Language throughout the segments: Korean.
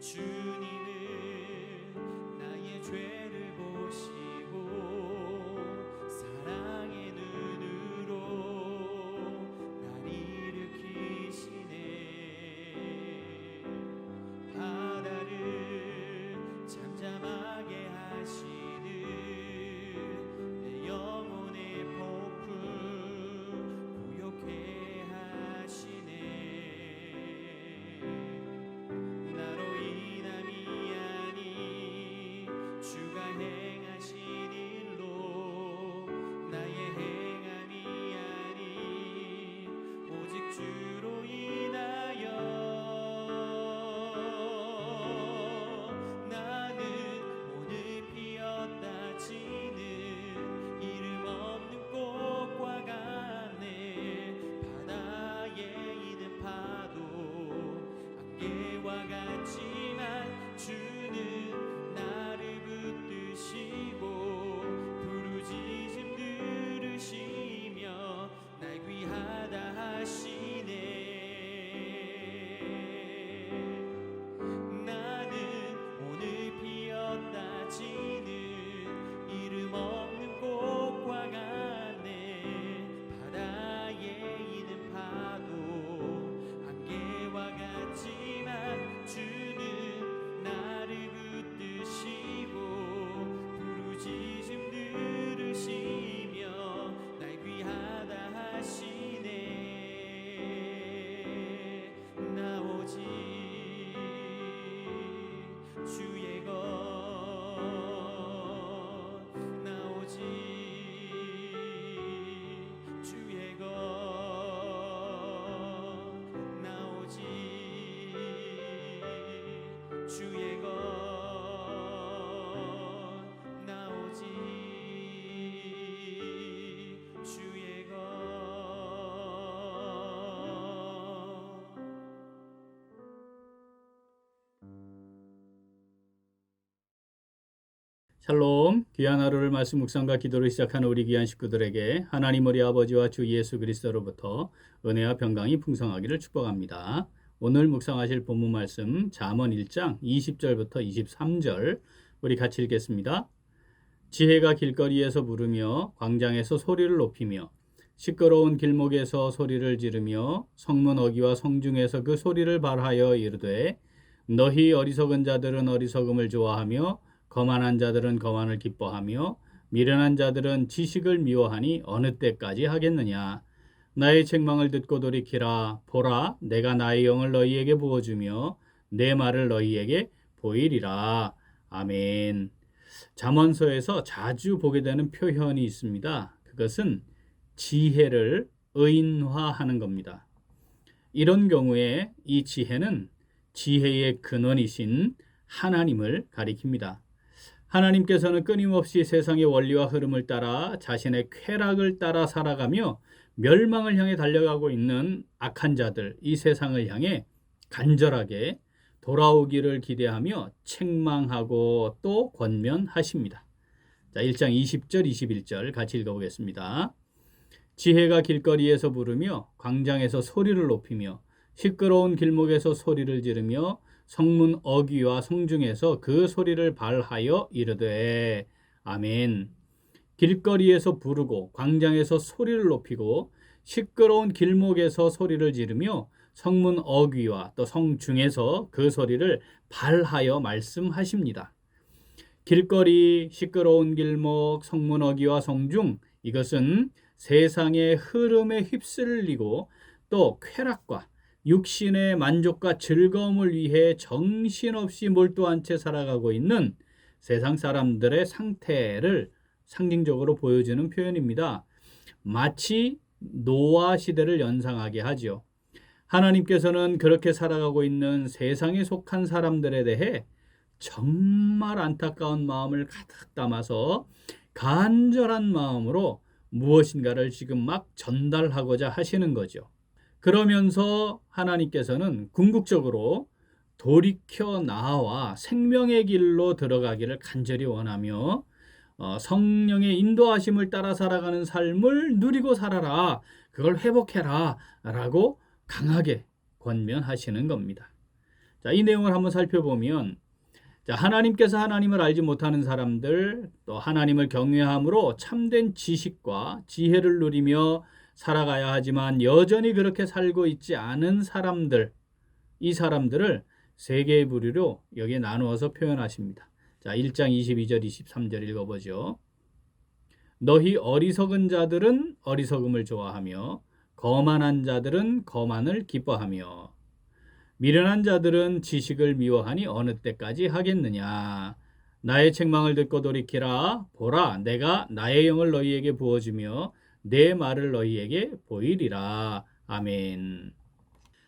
주님은 나의 죄를 보시고 사랑의 눈으로 날 일으키시네. 바다를 잠잠하게 하시듯 내 영혼의 폭풍 고요케 하시네. 나로 인함이 아니 주가 행하신 일로 나의 행함이 아니 오직 주로 인하여 나는 오늘 피었다 지는 이름 없는 꽃과 같네. 바다에 있는 파도 안개와 같지만 주는 나를 붙드시고 부르짖음 들으시며 날 귀하다 하시네. 나는 오늘 피었다 지는 이름 없는 꽃과 같네. 바다에 있는 파도 안개와 같지만 주는 나를 붙드시고 부르짖음 들으시며 날 귀하다 하시네. 나 오직 주의 것, 나 오직 주의 것, 나 오직 주의 것, 나 오직 주의 것. 샬롬, 귀한 하루를 말씀 묵상과 기도를 시작하는 우리 귀한 식구들에게 하나님 우리 아버지와 주 예수 그리스도로부터 은혜와 평강이 풍성하기를 축복합니다. 오늘 묵상하실 본문 말씀 잠언 1장 20절부터 23절 우리 같이 읽겠습니다. 지혜가 길거리에서 부르며 광장에서 소리를 높이며 시끄러운 길목에서 소리를 지르며 성문 어귀와 성중에서 그 소리를 발하여 이르되 너희 어리석은 자들은 어리석음을 좋아하며 거만한 자들은 거만을 기뻐하며 미련한 자들은 지식을 미워하니 어느 때까지 하겠느냐. 나의 책망을 듣고 돌이키라. 보라, 내가 나의 영을 너희에게 부어주며 내 말을 너희에게 보이리라. 아멘. 잠언서에서 자주 보게 되는 표현이 있습니다. 그것은 지혜를 의인화하는 겁니다. 이런 경우에 이 지혜는 지혜의 근원이신 하나님을 가리킵니다. 하나님께서는 끊임없이 세상의 원리와 흐름을 따라 자신의 쾌락을 따라 살아가며 멸망을 향해 달려가고 있는 악한 자들, 이 세상을 향해 간절하게 돌아오기를 기대하며 책망하고 또 권면하십니다. 자, 1장 20절, 21절 같이 읽어보겠습니다. 지혜가 길거리에서 부르며 광장에서 소리를 높이며 시끄러운 길목에서 소리를 지르며 성문 어귀와 성중에서 그 소리를 발하여 이르되 아멘. 길거리에서 부르고 광장에서 소리를 높이고 시끄러운 길목에서 소리를 지르며 성문 어귀와 또 성중에서 그 소리를 발하여 말씀하십니다. 길거리, 시끄러운 길목, 성문 어귀와 성중, 이것은 세상의 흐름에 휩쓸리고 또 쾌락과 육신의 만족과 즐거움을 위해 정신없이 몰두한 채 살아가고 있는 세상 사람들의 상태를 상징적으로 보여주는 표현입니다. 마치 노아 시대를 연상하게 하죠. 하나님께서는 그렇게 살아가고 있는 세상에 속한 사람들에 대해 정말 안타까운 마음을 가득 담아서 간절한 마음으로 무엇인가를 지금 막 전달하고자 하시는 거죠. 그러면서 하나님께서는 궁극적으로 돌이켜 나와 생명의 길로 들어가기를 간절히 원하며 성령의 인도하심을 따라 살아가는 삶을 누리고 살아라, 그걸 회복해라 라고 강하게 권면하시는 겁니다. 자, 자, 이 내용을 한번 살펴보면, 자, 하나님께서 하나님을 알지 못하는 사람들, 또 하나님을 경외함으로 참된 지식과 지혜를 누리며 살아가야 하지만 여전히 그렇게 살고 있지 않은 사람들, 이 사람들을 세 개의 부류로 여기에 나누어서 표현하십니다. 자, 1장 22절, 23절 읽어보죠. 너희 어리석은 자들은 어리석음을 좋아하며 거만한 자들은 거만을 기뻐하며 미련한 자들은 지식을 미워하니 어느 때까지 하겠느냐. 나의 책망을 듣고 돌이키라. 보라, 내가 나의 영을 너희에게 부어주며 내 말을 너희에게 보이리라. 아멘.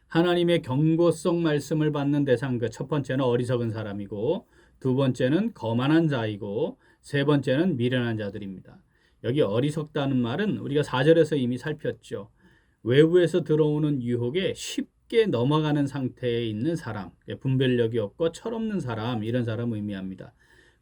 하나님의 경고성 말씀을 받는 대상, 그 첫 번째는 어리석은 사람이고, 두 번째는 거만한 자이고, 세 번째는 미련한 자들입니다. 여기 어리석다는 말은 우리가 4절에서 이미 살폈죠. 외부에서 들어오는 유혹에 쉽게 넘어가는 상태에 있는 사람, 분별력이 없고 철없는 사람, 이런 사람 의미합니다.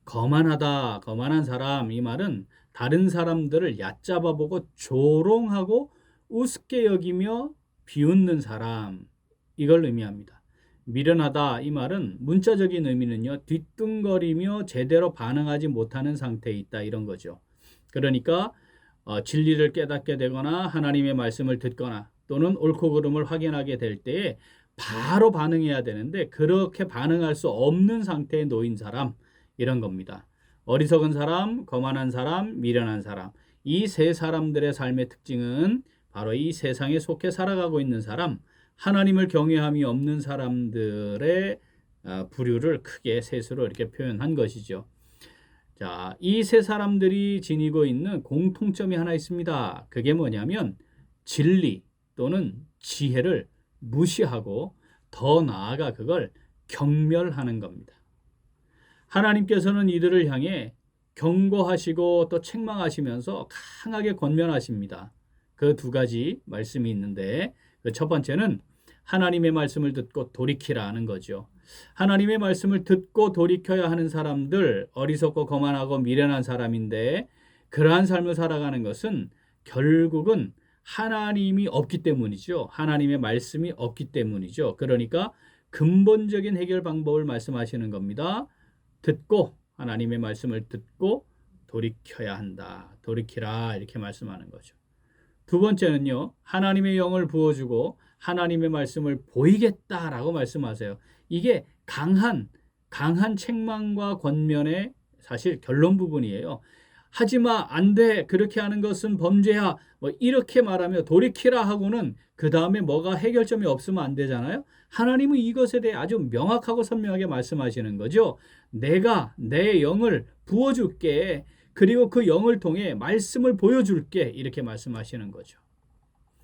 거만하다, 거만한 사람, 이 말은 다른 사람들을 얕잡아보고 조롱하고 우습게 여기며 비웃는 사람, 이걸 의미합니다. 미련하다, 이 말은 문자적인 의미는요, 뒤뚱거리며 제대로 반응하지 못하는 상태에 있다, 이런 거죠. 그러니까 진리를 깨닫게 되거나 하나님의 말씀을 듣거나 또는 옳고 그름을 확인하게 될 때에 바로 반응해야 되는데 그렇게 반응할 수 없는 상태에 놓인 사람, 이런 겁니다. 어리석은 사람, 거만한 사람, 미련한 사람, 이 세 사람들의 삶의 특징은 바로 이 세상에 속해 살아가고 있는 사람, 하나님을 경외함이 없는 사람들의 부류를 크게 셋으로 이렇게 표현한 것이죠. 자, 이 세 사람들이 지니고 있는 공통점이 하나 있습니다. 그게 뭐냐면 진리 또는 지혜를 무시하고 더 나아가 그걸 경멸하는 겁니다. 하나님께서는 이들을 향해 경고하시고 또 책망하시면서 강하게 권면하십니다. 그 두 가지 말씀이 있는데, 그 첫 번째는 하나님의 말씀을 듣고 돌이키라는 거죠. 하나님의 말씀을 듣고 돌이켜야 하는 사람들, 어리석고 거만하고 미련한 사람인데, 그러한 삶을 살아가는 것은 결국은 하나님이 없기 때문이죠. 하나님의 말씀이 없기 때문이죠. 그러니까 근본적인 해결 방법을 말씀하시는 겁니다. 듣고, 하나님의 말씀을 듣고 돌이켜야 한다. 돌이키라, 이렇게 말씀하는 거죠. 두 번째는요, 하나님의 영을 부어주고 하나님의 말씀을 보이겠다라고 말씀하세요. 이게 강한 책망과 권면의 사실 결론 부분이에요. 하지마, 안 돼, 그렇게 하는 것은 범죄야, 뭐 이렇게 말하며 돌이키라 하고는 그 다음에 뭐가 해결점이 없으면 안 되잖아요. 하나님은 이것에 대해 아주 명확하고 선명하게 말씀하시는 거죠. 내가 내 영을 부어줄게, 그리고 그 영을 통해 말씀을 보여줄게, 이렇게 말씀하시는 거죠.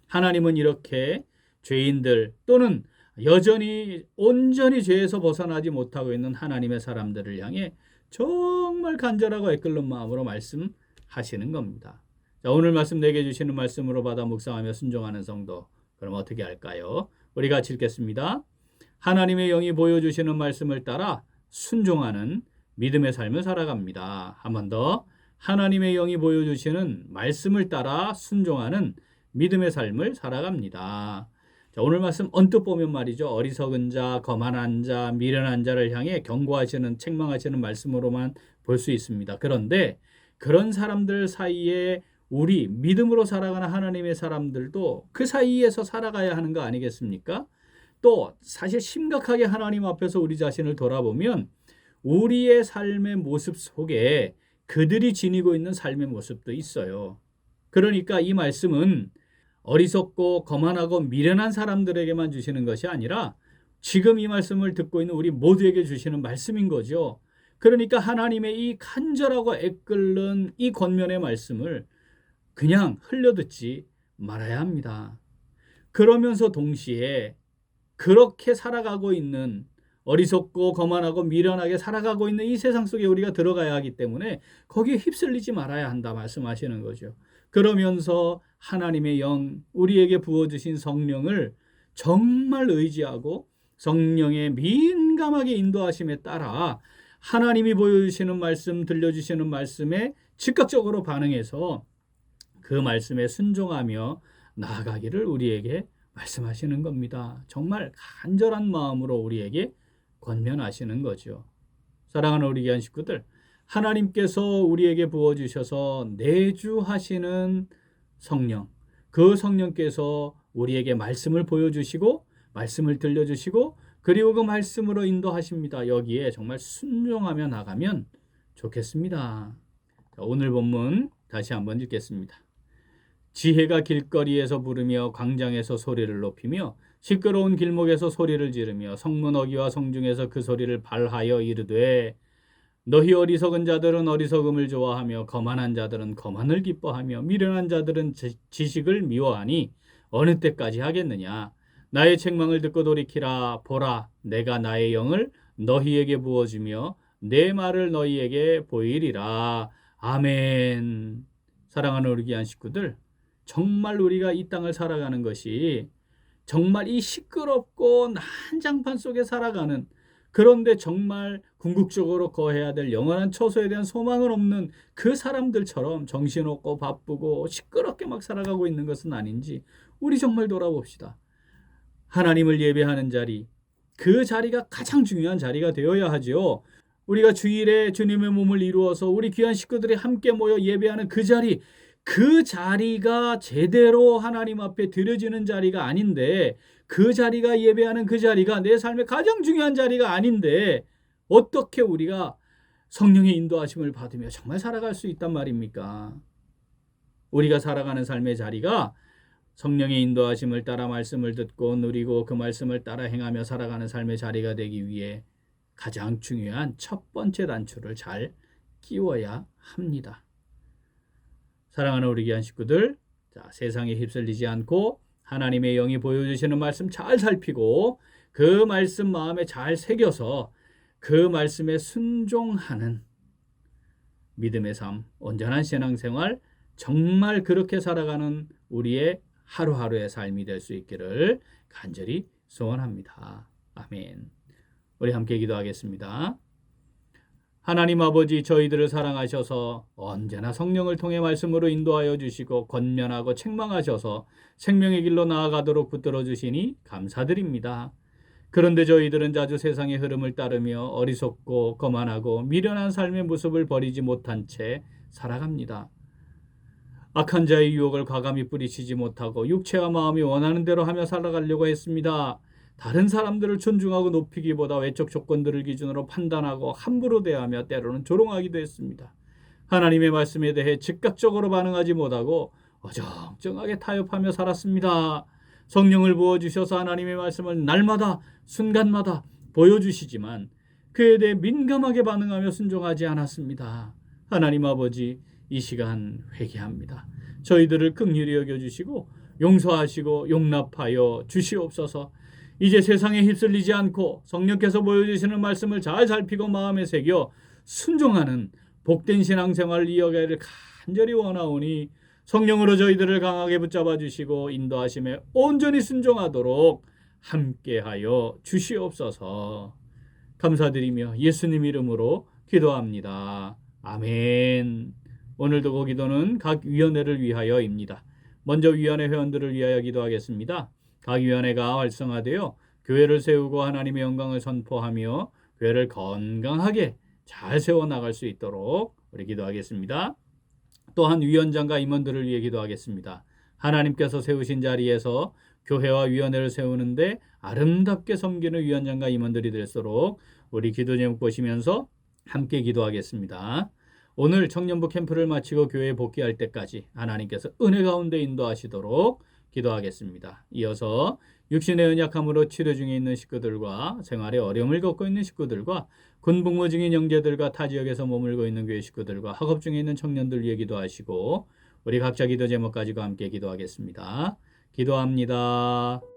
하나님은 이렇게 죄인들 또는 여전히 온전히 죄에서 벗어나지 못하고 있는 하나님의 사람들을 향해 정말 간절하고 애끓는 마음으로 말씀하시는 겁니다. 자, 오늘 말씀 내게 주시는 말씀으로 받아 묵상하며 순종하는 성도, 그럼 어떻게 할까요? 우리 같이 읽겠습니다. 하나님의 영이 보여주시는 말씀을 따라 순종하는 믿음의 삶을 살아갑니다. 한 번 더. 하나님의 영이 보여주시는 말씀을 따라 순종하는 믿음의 삶을 살아갑니다. 자, 오늘 말씀 언뜻 보면 말이죠. 어리석은 자, 거만한 자, 미련한 자를 향해 경고하시는, 책망하시는 말씀으로만 볼 수 있습니다. 그런데 그런 사람들 사이에 우리 믿음으로 살아가는 하나님의 사람들도 그 사이에서 살아가야 하는 거 아니겠습니까? 또 사실 심각하게 하나님 앞에서 우리 자신을 돌아보면 우리의 삶의 모습 속에 그들이 지니고 있는 삶의 모습도 있어요. 그러니까 이 말씀은 어리석고 거만하고 미련한 사람들에게만 주시는 것이 아니라 지금 이 말씀을 듣고 있는 우리 모두에게 주시는 말씀인 거죠. 그러니까 하나님의 이 간절하고 애끓는 이 권면의 말씀을 그냥 흘려듣지 말아야 합니다. 그러면서 동시에 그렇게 살아가고 있는, 어리석고 거만하고 미련하게 살아가고 있는 이 세상 속에 우리가 들어가야 하기 때문에 거기에 휩쓸리지 말아야 한다 말씀하시는 거죠. 그러면서 하나님의 영, 우리에게 부어주신 성령을 정말 의지하고 성령의 민감하게 인도하심에 따라 하나님이 보여주시는 말씀, 들려주시는 말씀에 즉각적으로 반응해서 그 말씀에 순종하며 나아가기를 우리에게 말씀하시는 겁니다. 정말 간절한 마음으로 우리에게 권면하시는 거죠. 사랑하는 우리 귀한 식구들, 하나님께서 우리에게 부어주셔서 내주하시는 성령, 그 성령께서 우리에게 말씀을 보여주시고 말씀을 들려주시고 그리고 그 말씀으로 인도하십니다. 여기에 정말 순종하며 나가면 좋겠습니다. 오늘 본문 다시 한번 읽겠습니다. 지혜가 길거리에서 부르며 광장에서 소리를 높이며 시끄러운 길목에서 소리를 지르며 성문 어귀와 성중에서 그 소리를 발하여 이르되 너희 어리석은 자들은 어리석음을 좋아하며 거만한 자들은 거만을 기뻐하며 미련한 자들은 지식을 미워하니 어느 때까지 하겠느냐. 나의 책망을 듣고 돌이키라. 보라, 내가 나의 영을 너희에게 부어주며 내 말을 너희에게 보이리라. 아멘. 사랑하는 우리 귀한 식구들, 정말 우리가 이 땅을 살아가는 것이 정말 이 시끄럽고 난장판 속에 살아가는, 그런데 정말 궁극적으로 거해야 될 영원한 처소에 대한 소망은 없는 그 사람들처럼 정신없고 바쁘고 시끄럽게 막 살아가고 있는 것은 아닌지 우리 정말 돌아봅시다. 하나님을 예배하는 자리, 그 자리가 가장 중요한 자리가 되어야 하죠. 우리가 주일에 주님의 몸을 이루어서 우리 귀한 식구들이 함께 모여 예배하는 그 자리, 그 자리가 제대로 하나님 앞에 드려지는 자리가 아닌데, 그 자리가 예배하는 그 자리가 내 삶의 가장 중요한 자리가 아닌데 어떻게 우리가 성령의 인도하심을 받으며 정말 살아갈 수 있단 말입니까? 우리가 살아가는 삶의 자리가 성령의 인도하심을 따라 말씀을 듣고 누리고 그 말씀을 따라 행하며 살아가는 삶의 자리가 되기 위해 가장 중요한 첫 번째 단추를 잘 끼워야 합니다. 사랑하는 우리 귀한 식구들, 세상에 휩쓸리지 않고 하나님의 영이 보여주시는 말씀 잘 살피고 그 말씀 마음에 잘 새겨서 그 말씀에 순종하는 믿음의 삶, 온전한 신앙생활, 정말 그렇게 살아가는 우리의 하루하루의 삶이 될 수 있기를 간절히 소원합니다. 아멘. 우리 함께 기도하겠습니다. 하나님 아버지, 저희들을 사랑하셔서 언제나 성령을 통해 말씀으로 인도하여 주시고 권면하고 책망하셔서 생명의 길로 나아가도록 붙들어 주시니 감사드립니다. 그런데 저희들은 자주 세상의 흐름을 따르며 어리석고 거만하고 미련한 삶의 모습을 버리지 못한 채 살아갑니다. 악한 자의 유혹을 과감히 뿌리치지 못하고 육체와 마음이 원하는 대로 하며 살아가려고 했습니다. 다른 사람들을 존중하고 높이기보다 외적 조건들을 기준으로 판단하고 함부로 대하며 때로는 조롱하기도 했습니다. 하나님의 말씀에 대해 즉각적으로 반응하지 못하고 어정쩡하게 타협하며 살았습니다. 성령을 부어주셔서 하나님의 말씀을 날마다 순간마다 보여주시지만 그에 대해 민감하게 반응하며 순종하지 않았습니다. 하나님 아버지, 이 시간 회개합니다. 저희들을 긍휼히 여겨주시고 용서하시고 용납하여 주시옵소서. 이제 세상에 휩쓸리지 않고 성령께서 보여주시는 말씀을 잘 살피고 마음에 새겨 순종하는 복된 신앙생활을 이어가기를 간절히 원하오니 성령으로 저희들을 강하게 붙잡아 주시고 인도하심에 온전히 순종하도록 함께하여 주시옵소서. 감사드리며 예수님 이름으로 기도합니다. 아멘. 오늘도 그 기도는 각 위원회를 위하여입니다. 먼저 위원회 회원들을 위하여 기도하겠습니다. 각 위원회가 활성화되어 교회를 세우고 하나님의 영광을 선포하며 교회를 건강하게 잘 세워나갈 수 있도록 우리 기도하겠습니다. 또한 위원장과 임원들을 위해 기도하겠습니다. 하나님께서 세우신 자리에서 교회와 위원회를 세우는데 아름답게 섬기는 위원장과 임원들이 될수록 우리 기도 제목 보시면서 함께 기도하겠습니다. 오늘 청년부 캠프를 마치고 교회에 복귀할 때까지 하나님께서 은혜 가운데 인도하시도록 기도하겠습니다. 이어서 육신의 연약함으로 치료 중에 있는 식구들과 생활에 어려움을 겪고 있는 식구들과 군복무 중인 형제들과 타 지역에서 머물고 있는 교회 식구들과 학업 중에 있는 청년들 위해 기도하시고 우리 각자 기도 제목 가지고 함께 기도하겠습니다. 기도합니다.